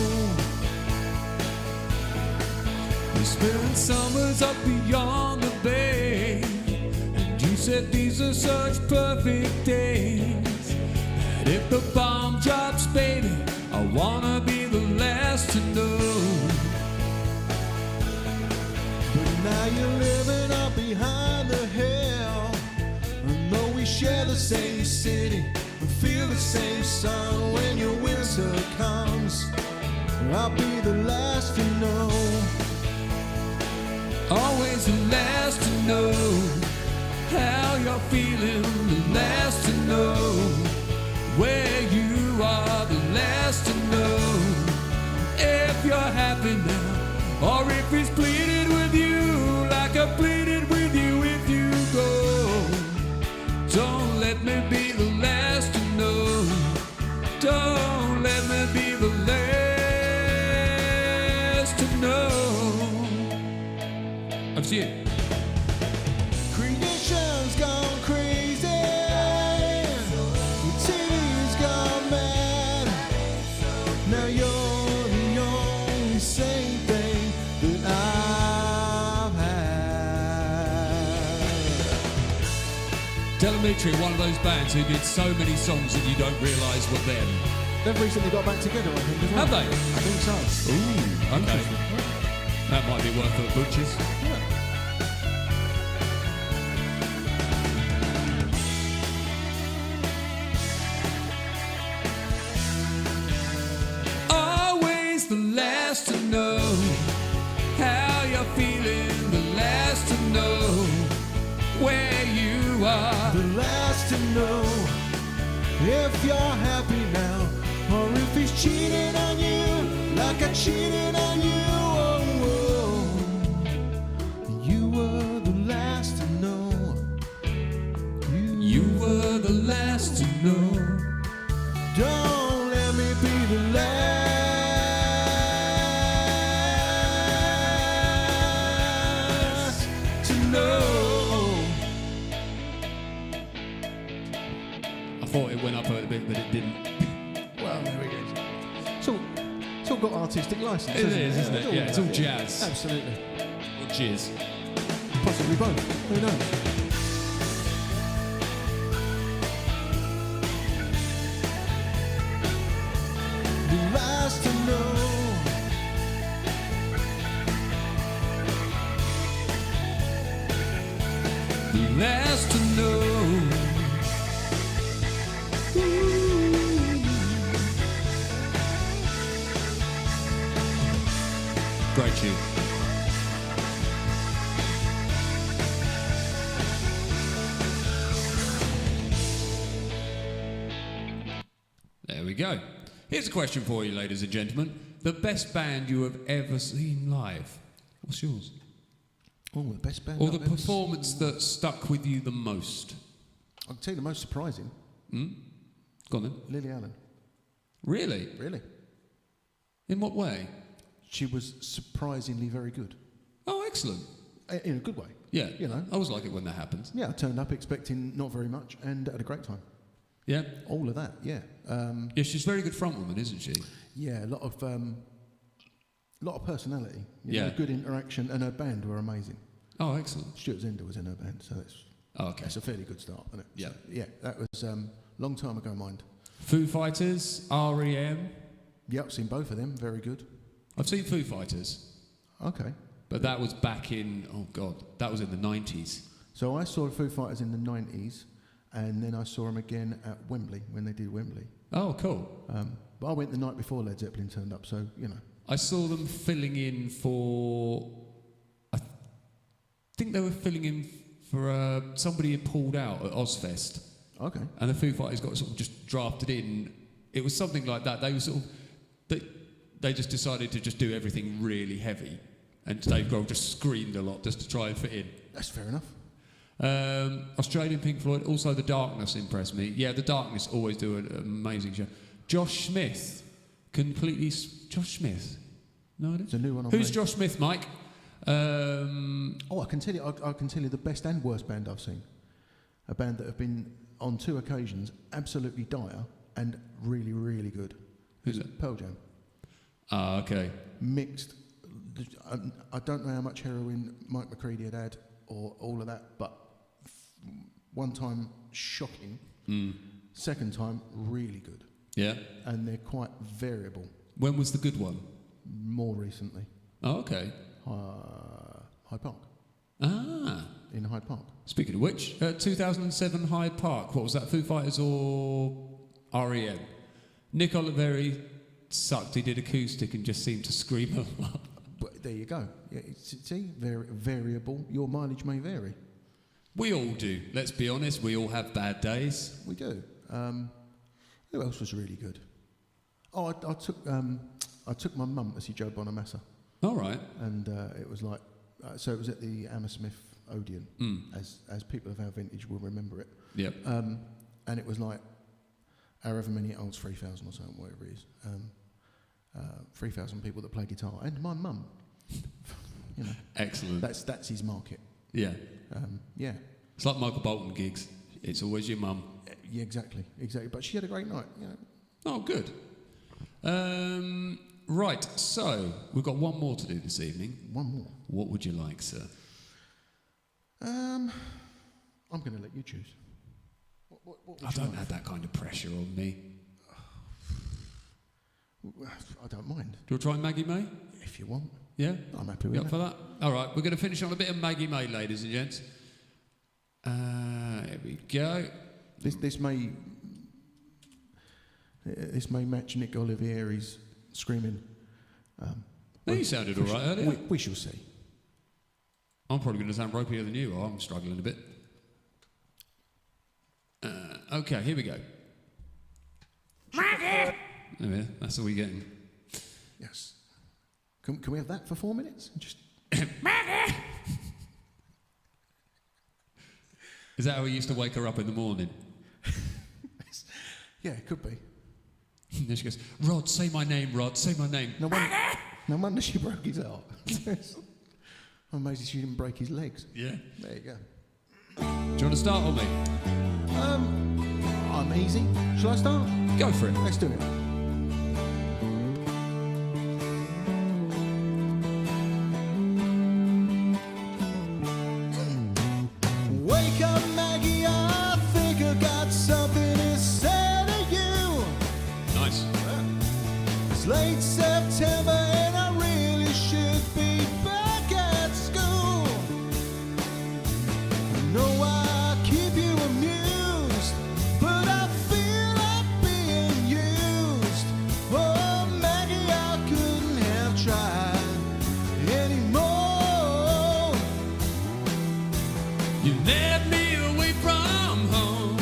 We spent summers up beyond the bay, and you said these are such perfect days, that if the bomb drops, baby, I wanna be the last to know. But now you're living up behind the hill, and though we share the same city and feel the same sun, when your winter comes, I'll be the last to know. Always the last to know how you're feeling, the last to know where you are, the last to know if you're happy now, or if he's pleaded with you like I pleaded with you. If you go, don't let me be the last to know. Don't let me be the last to know. Up to you. Creation's gone crazy, the TV's gone mad. Now you're the only sane thing that I've had. Telemetry, one of those bands who did so many songs that you don't realise were them. They've recently got back together, I think, as well. Have they? I think so. Ooh, okay. That might be worth the butchers. Always the last to know how you're feeling, the last to know where you are. The last to know if you're happy now, or if he's cheating on you like I cheated on you. Oh, oh. You were the last to know. You were the last to know. Don't let me be the last to know. I thought it went up a little bit, but it didn't. Well, there we go. It's all got artistic license. It is, isn't it? Yeah, it's all that, jazz. Absolutely. Or jizz. Possibly both. Who knows? The last to know. The last to know. Great tune. There we go. Here's a question for you, ladies and gentlemen. The best band you have ever seen live. What's yours? Oh, the best band. Or the I've ever performance that stuck with you the most? I can tell you the most surprising. Go on then. Lily Allen. Really? Really. In what way? She was surprisingly very good. Oh, excellent. In a good way. Yeah. You know. I always like it when that happens. Yeah, I turned up expecting not very much and had a great time. Yeah? All of that, yeah. Yeah, she's a very good frontwoman, isn't she? Yeah, a lot of personality. You Yeah. know, good interaction, and her band were amazing. Oh, excellent. Stuart Zender was in her band, so Okay. it's a fairly good start, isn't it? Yeah. So, yeah, that was long time ago, mind. Foo Fighters, R.E.M. Yep, seen both of them, very good. I've seen Foo Fighters, Okay. but that was back in, oh God, that was in the 90s. So I saw the Foo Fighters in the 90s, and then I saw them again at Wembley when they did Wembley. Oh, cool. But I went the night before Led Zeppelin turned up, so, you know. I saw them filling in for... I think they were filling in for somebody had pulled out at Ozfest. Okay. And the Foo Fighters got sort of just drafted in. It was something like that. They were sort of... They just decided to just do everything really heavy. And Dave Grohl just screamed a lot just to try and fit in. That's fair enough. Australian Pink Floyd, also The Darkness impressed me. Yeah, The Darkness always do an amazing show. Josh Smith, Josh Smith? No idea. It's a new one on Who's me. Josh Smith, Mike? I can tell you. I can tell you the best and worst band I've seen. A band that have been on 2 occasions absolutely dire and really, really good. Who's it? Pearl Jam. Ah, okay. Mixed. I don't know how much heroin Mike McCready had or all of that, but one time shocking. Second time really good. Yeah. And they're quite variable. When was the good one? More recently. Oh, okay. Hyde Park. Ah. In Hyde Park. Speaking of which, 2007 Hyde Park, what was that, Foo Fighters or R.E.M.? Nick Oliveri sucked, he did acoustic and just seemed to scream a lot. But there you go. Yeah, see, variable. Your mileage may vary. We all do, let's be honest, we all have bad days. We do. Who else was really good? Oh, I took my mum to see Joe Bonamassa. All right. And it was like, so it was at the Hammersmith Odeon, as people of our vintage will remember it. Yep. And it was like, however many it holds, 3,000 or something, whatever it is. 3,000 people that play guitar, and my mum. You know, excellent. That's his market. Yeah. Yeah. It's like Michael Bolton gigs. It's always your mum. Yeah, exactly. But she had a great night. You know. Oh, good. Right, so we've got one more to do this evening. One more. What would you like, sir? I'm going to let you choose. What would I don't have that kind of pressure on me. I don't mind. Do you want to try Maggie May? If you want. Yeah? I'm happy with You that. up for that? All right, we're going to finish on a bit of Maggie May, ladies and gents. Here we go. This may match Nick Oliveri's screaming. You sounded all right earlier. We shall see. I'm probably going to sound ropier than you are. I'm struggling a bit. Okay, here we go. Maggie! Oh, yeah, that's all we're getting. Yes. Can we have that for 4 minutes? Just Maggie! Is that how we used to wake her up in the morning? yeah, it could be. And then she goes, Rod, say my name, Rod, say my name. No wonder she broke his heart. I'm amazed she didn't break his legs. Yeah. There you go. Do you want to start on me? I'm easy. Shall I start? Go for it. Let's do it. Wake up, Maggie, I think I got something to say to you. Nice. It's late September and I really should be back at school. I know I keep you amused, but I feel like being used. Oh, Maggie, I couldn't have tried anymore. You led me away from home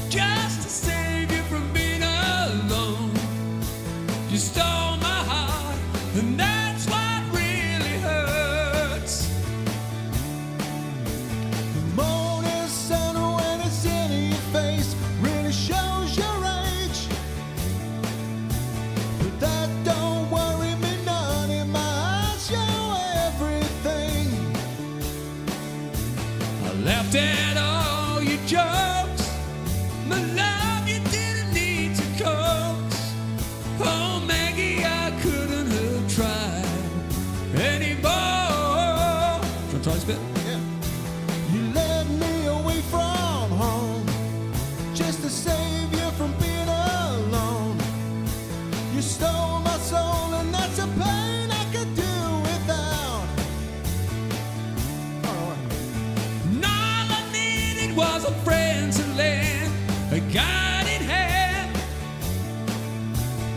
just to save you from being alone. You stole my heart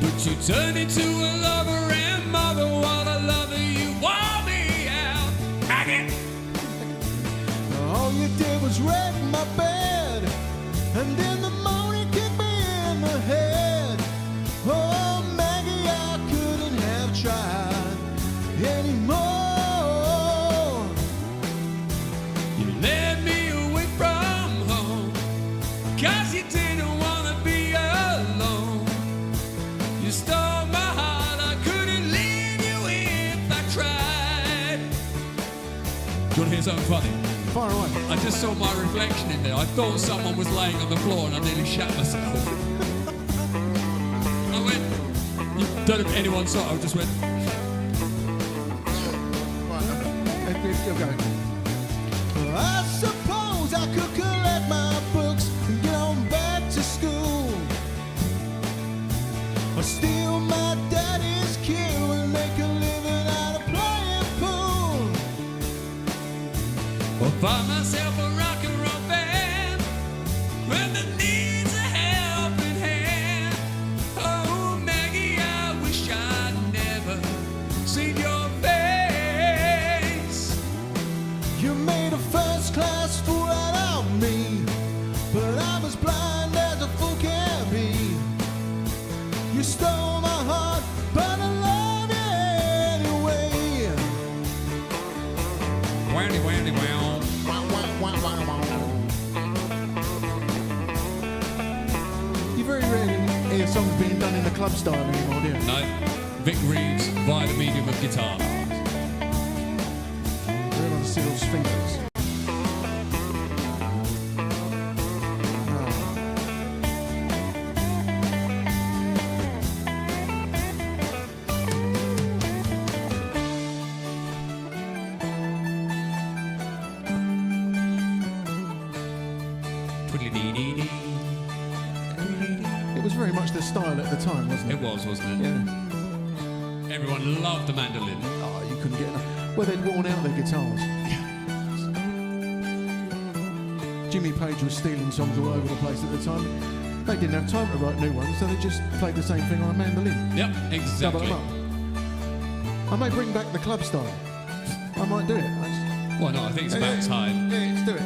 But you turned into a lover and mother. What a lover you wore me out. Maggot! All you did was wreck my bed, and in the morning kicked me in the head. Oh, Maggie, I couldn't have tried anymore. You led me away from home, 'cause you didn't want to be alone. You stole my heart, I couldn't leave you if I tried. Do you want to hear something funny? Far away. I just saw my reflection in there. I thought someone was laying on the floor and I nearly shat myself. I went, you don't know if anyone saw it, I just went, You're going. I suppose I could collect my books and get on back to school, or steal my daddy's cue and make a living out of playing pool, or find myself a rock and roll band when the needs a helping hand. Oh, Maggie, I wish I'd never seen your face. You made a first-class fool out of me, but I was blind as a fool can be. You stole my heart, but I love you anyway. Wandy, wandy, wow. You very rarely hear songs being done in the club style anymore, do you? No, Vic Reeves via the medium of guitar. Everyone see those fingers. It was very much the style at the time, wasn't it? It was, wasn't it? Yeah. Everyone loved the mandolin. Oh, you couldn't get enough. Well, they'd worn out their guitars. Jimmy Page was stealing songs all over the place at the time. They didn't have time to write new ones, so they just played the same thing on a mandolin. Yep, Double exactly. them up. I may bring back the club style. I might do it. Why not? I think it's about time. Yeah, let's do it.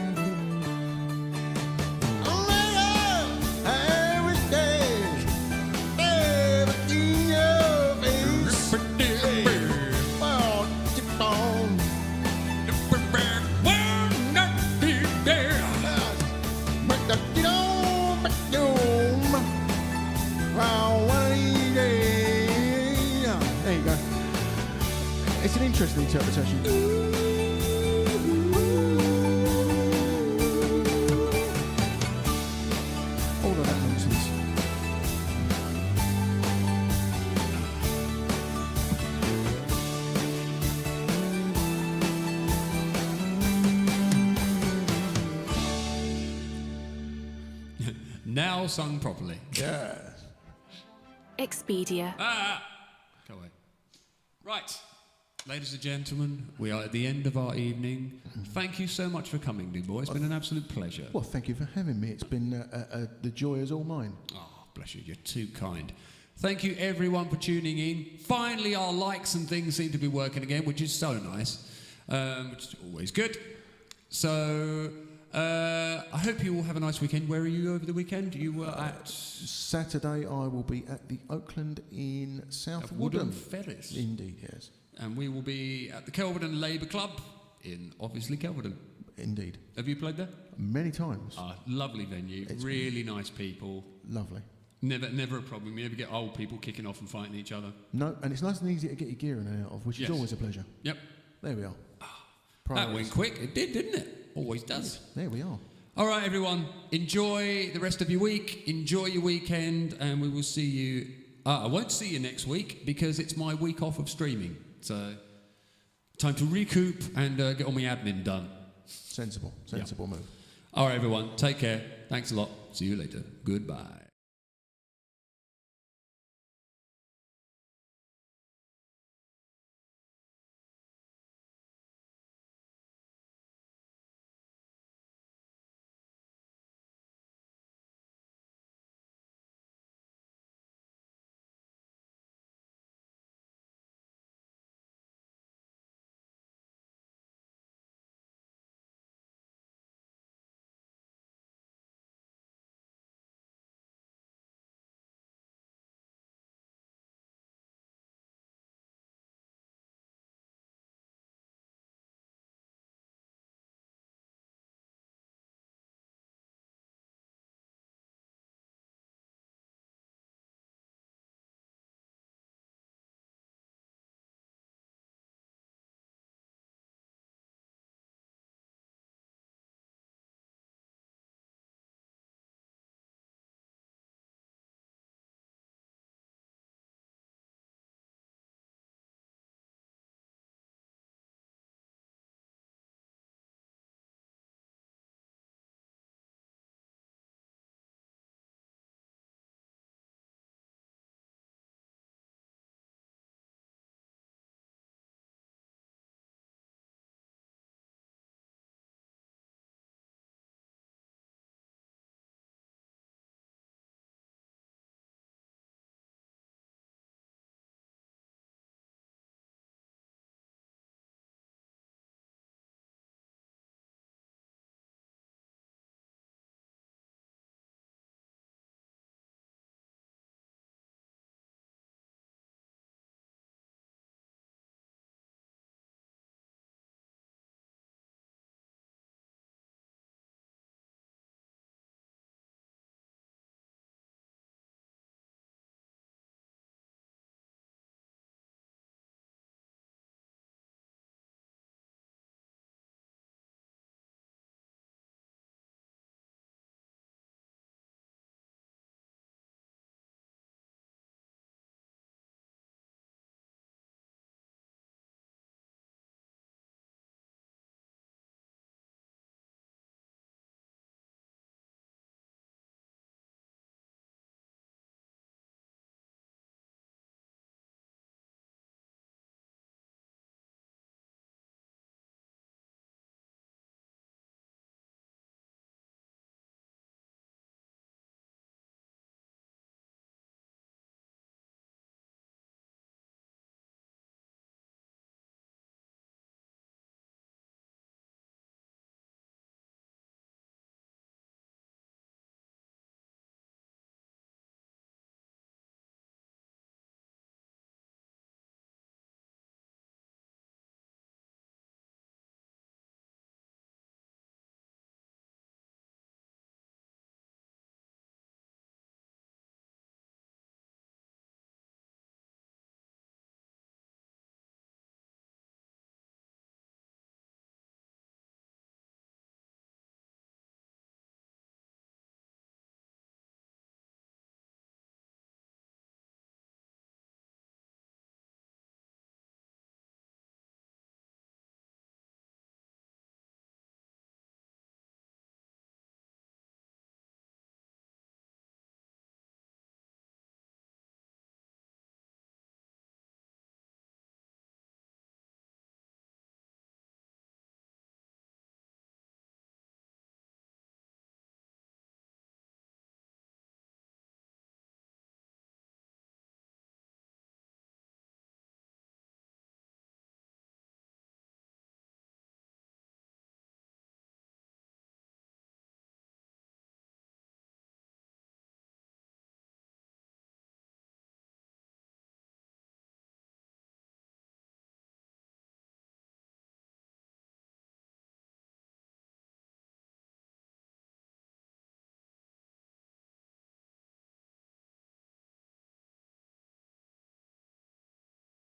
There you go. It's an interesting interpretation. All of that nonsense. Now sung properly. Yeah. Expedia. Go away. Right. Ladies and gentlemen, we are at the end of our evening. Thank you so much for coming, dear boy. It's been an absolute pleasure. Well, thank you for having me. It's been the joy is all mine. Oh, bless you. You're too kind. Thank you, everyone, for tuning in. Finally, our likes and things seem to be working again, which is so nice, which is always good. So, I hope you all have a nice weekend. Where are you over the weekend? You were at Saturday, I will be at the Oakland in South Woodham Woodham. Ferris. Indeed, yes. And we will be at the Kelvedon Labour Club in, obviously, Kelvedon. Indeed. Have you played there? Many times. Lovely venue. It's really nice people. Lovely. Never a problem. You never get old people kicking off and fighting each other. No, and it's nice and easy to get your gear in and out of, which Yes. is always a pleasure. Yep. There we are. That went quick. It did, didn't it? Always does. There we are. All right, everyone. Enjoy the rest of your week. Enjoy your weekend, and we will see you. I won't see you next week because it's my week off of streaming. So, time to recoup and get all my admin done. Sensible move. All right, everyone. Take care. Thanks a lot. See you later. Goodbye.